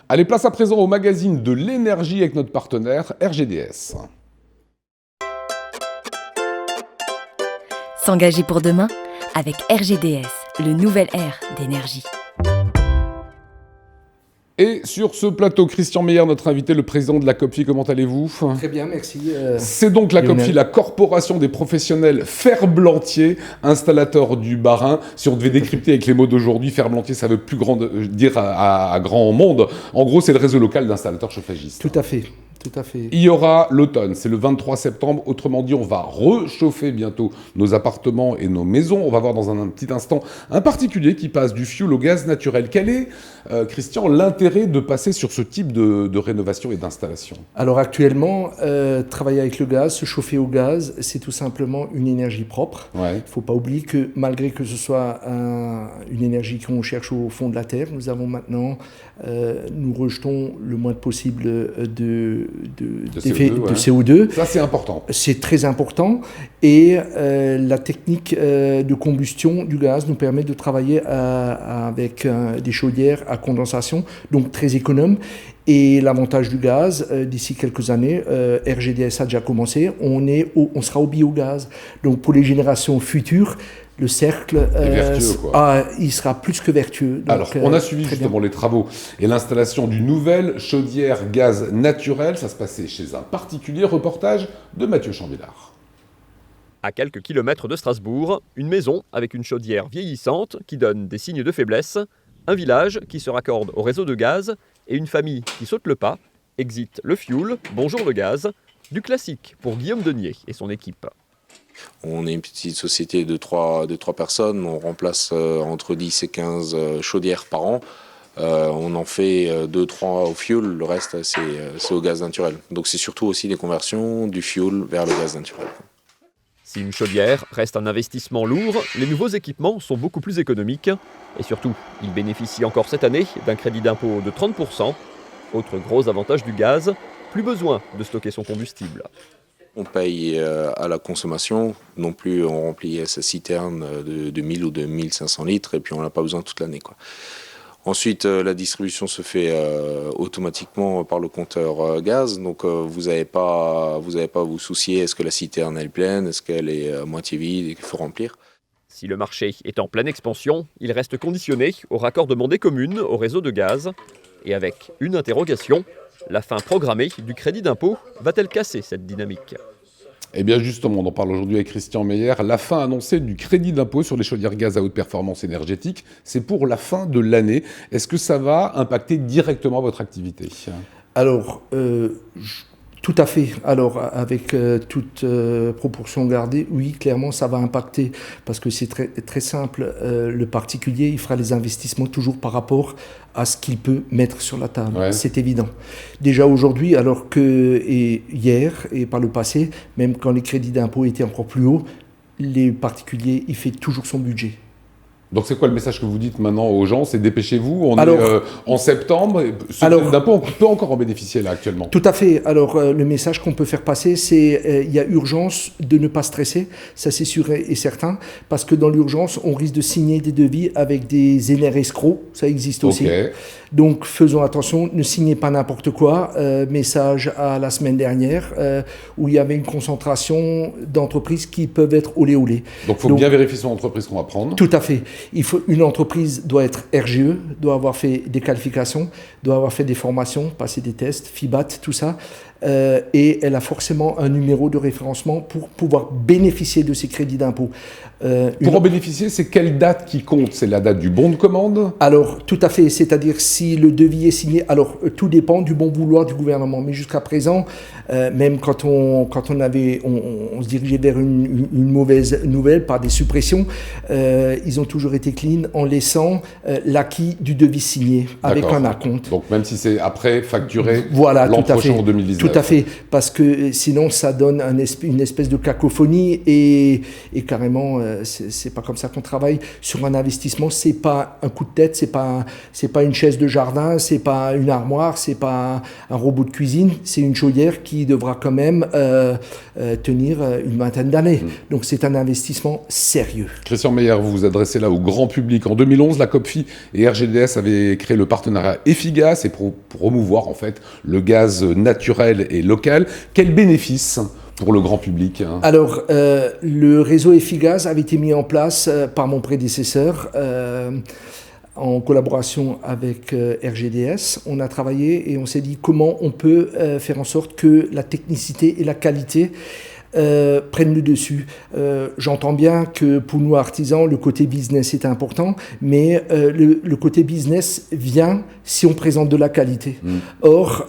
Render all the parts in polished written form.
Allez, place à présent au magazine de l'énergie avec notre partenaire RGDS. S'engager pour demain avec RGDS, le nouvel R d'énergie. Et sur ce plateau, Christian Meyer, notre invité, le président de la COPFI, comment allez-vous ? Très bien, merci. C'est donc la COPFI, la Corporation des professionnels ferblantiers, installateur du Bas-Rhin. Si on devait décrypter avec les mots d'aujourd'hui, ferblantier, ça veut plus dire à grand monde. En gros, c'est le réseau local d'installateurs chauffagistes. Tout à fait. Tout à fait. Il y aura l'automne, c'est le 23 septembre. Autrement dit, on va réchauffer bientôt nos appartements et nos maisons. On va voir dans un petit instant un particulier qui passe du fioul au gaz naturel. Quel est, Christian, l'intérêt de passer sur ce type de rénovation et d'installation ? Alors actuellement, travailler avec le gaz, se chauffer au gaz, c'est tout simplement une énergie propre. Il ne faut pas oublier que malgré que ce soit une énergie qu'on cherche au fond de la terre, nous avons maintenant, nous rejetons le moins possible de CO2. Ça, c'est important. C'est très important. Et la technique de combustion du gaz nous permet de travailler avec des chaudières à condensation, donc très économe. Et l'avantage du gaz, d'ici quelques années, RGDS a déjà commencé, on sera au biogaz. Donc pour les générations futures, le cercle, vertueux, quoi. Il sera plus que vertueux. Donc, alors, on a suivi justement les travaux et l'installation d'une nouvelle chaudière gaz naturel. Ça se passait chez un particulier. Reportage de Mathieu Chambillard. À quelques kilomètres de Strasbourg, une maison avec une chaudière vieillissante qui donne des signes de faiblesse, un village qui se raccorde au réseau de gaz et une famille qui saute le pas, exit le fioul, bonjour le gaz, du classique pour Guillaume Denier et son équipe. On est une petite société de 3 personnes, on remplace entre 10 et 15 chaudières par an. On en fait 2-3 au fioul, le reste c'est au gaz naturel. Donc c'est surtout aussi des conversions du fioul vers le gaz naturel. Si une chaudière reste un investissement lourd, les nouveaux équipements sont beaucoup plus économiques. Et surtout, ils bénéficient encore cette année d'un crédit d'impôt de 30%. Autre gros avantage du gaz, plus besoin de stocker son combustible. On paye à la consommation, non plus on remplit sa citerne de 1000 ou de 1500 litres et puis on n'a pas besoin toute l'année, quoi. Ensuite, la distribution se fait automatiquement par le compteur gaz, donc vous n'avez pas à vous soucier, est-ce que la citerne est pleine, est-ce qu'elle est à moitié vide et qu'il faut remplir. Si le marché est en pleine expansion, il reste conditionné au raccordement des communes au réseau de gaz. Et avec une interrogation, la fin programmée du crédit d'impôt va-t-elle casser cette dynamique ? Eh bien justement, on en parle aujourd'hui avec Christian Meyer. La fin annoncée du crédit d'impôt sur les chaudières gaz à haute performance énergétique, c'est pour la fin de l'année. Est-ce que ça va impacter directement votre activité ? Alors, tout à fait. Alors, avec toute proportion gardée, oui, clairement, ça va impacter parce que c'est très, très simple. Le particulier, il fera les investissements toujours par rapport à ce qu'il peut mettre sur la table. Ouais. C'est évident. Déjà aujourd'hui, alors que hier et par le passé, même quand les crédits d'impôt étaient encore plus hauts, les particuliers, il fait toujours son budget. Donc c'est quoi le message que vous dites maintenant aux gens ? C'est dépêchez-vous, on est en septembre, ce crédit d'impôt, on peut encore en bénéficier là actuellement. Tout à fait. Alors le message qu'on peut faire passer, c'est il y a urgence de ne pas stresser, ça c'est sûr et certain, parce que dans l'urgence, on risque de signer des devis avec des NR escrocs, ça existe aussi. Donc faisons attention, ne signez pas n'importe quoi. Message à la semaine dernière, où il y avait une concentration d'entreprises qui peuvent être olé. Donc il faut bien vérifier son entreprise qu'on va prendre. Tout à fait. Une entreprise doit être RGE, doit avoir fait des qualifications, doit avoir fait des formations, passer des tests, FIBAT, tout ça. Et elle a forcément un numéro de référencement pour pouvoir bénéficier de ces crédits d'impôt. Pour en bénéficier, c'est quelle date qui compte ? C'est la date du bon de commande ? Alors, tout à fait. C'est-à-dire, si le devis est signé, alors tout dépend du bon vouloir du gouvernement. Mais jusqu'à présent, même quand on se dirigeait vers une mauvaise nouvelle par des suppressions, ils ont toujours été clean en laissant l'acquis du devis signé avec un acompte. Donc, même si c'est après facturé l'an prochain en 2019. Tout à fait. Parce que sinon, ça donne une espèce de cacophonie et carrément, c'est pas comme ça qu'on travaille sur un investissement. C'est pas un coup de tête, c'est pas une chaise de jardin, c'est pas une armoire, c'est pas un robot de cuisine. C'est une chaudière qui devra quand même tenir une vingtaine d'années. Donc c'est un investissement sérieux. Christian Meyer, vous vous adressez là au grand public. En 2011, la COPFI et RGDS avaient créé le partenariat Effigas et pour promouvoir en fait le gaz naturel et local. Quel bénéfice pour le grand public? Alors, le réseau Effigas avait été mis en place par mon prédécesseur en collaboration avec RGDS. On a travaillé et on s'est dit comment on peut faire en sorte que la technicité et la qualité prennent le dessus. J'entends bien que pour nous artisans, le côté business est important, mais le côté business vient si on présente de la qualité. Or,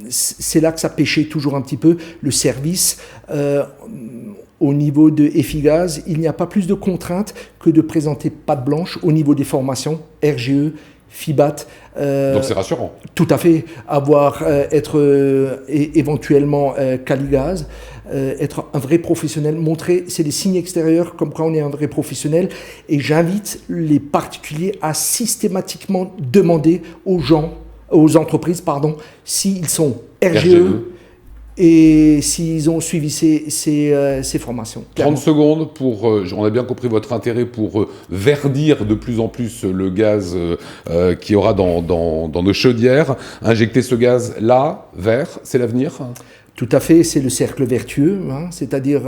c'est là que ça pêchait toujours un petit peu, le service. Au niveau de Effigas, il n'y a pas plus de contraintes que de présenter patte blanche au niveau des formations, RGE, FIBAT. Donc c'est rassurant. Tout à fait. Être éventuellement Caligaz, être un vrai professionnel, montrer, c'est des signes extérieurs comme quoi on est un vrai professionnel. Et j'invite les particuliers à systématiquement demander aux entreprises, s'ils sont RGE. Et s'ils ont suivi ces formations. 30 secondes pour, on a bien compris votre intérêt pour verdir de plus en plus le gaz qu'il y aura dans nos chaudières. Injecter ce gaz là, vert, c'est l'avenir? Tout à fait, c'est le cercle vertueux, c'est-à-dire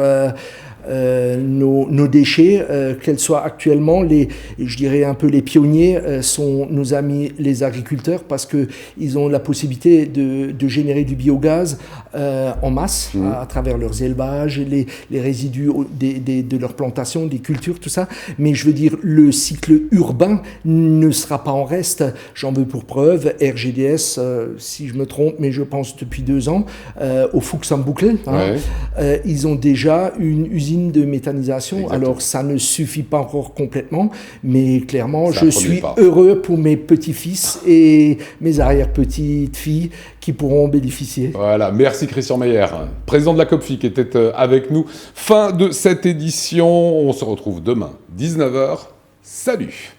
nos déchets, qu'elles soient actuellement, je dirais un peu les pionniers, sont nos amis les agriculteurs parce qu'ils ont la possibilité de générer du biogaz en masse à travers leurs élevages, les résidus de leurs plantations, des cultures, tout ça. Mais je veux dire, le cycle urbain ne sera pas en reste. J'en veux pour preuve, RGDS, si je me trompe, mais je pense depuis 2 ans, au Fuchs-en-Boucle, ils ont déjà une usine de méthanisation. Exactement. Alors ça ne suffit pas encore complètement, mais clairement je suis heureux pour mes petits-fils et mes arrière-petites-filles qui pourront bénéficier. Voilà, merci Christian Meyer, président de la COPFI qui était avec nous. Fin de cette édition, on se retrouve demain 19h. Salut.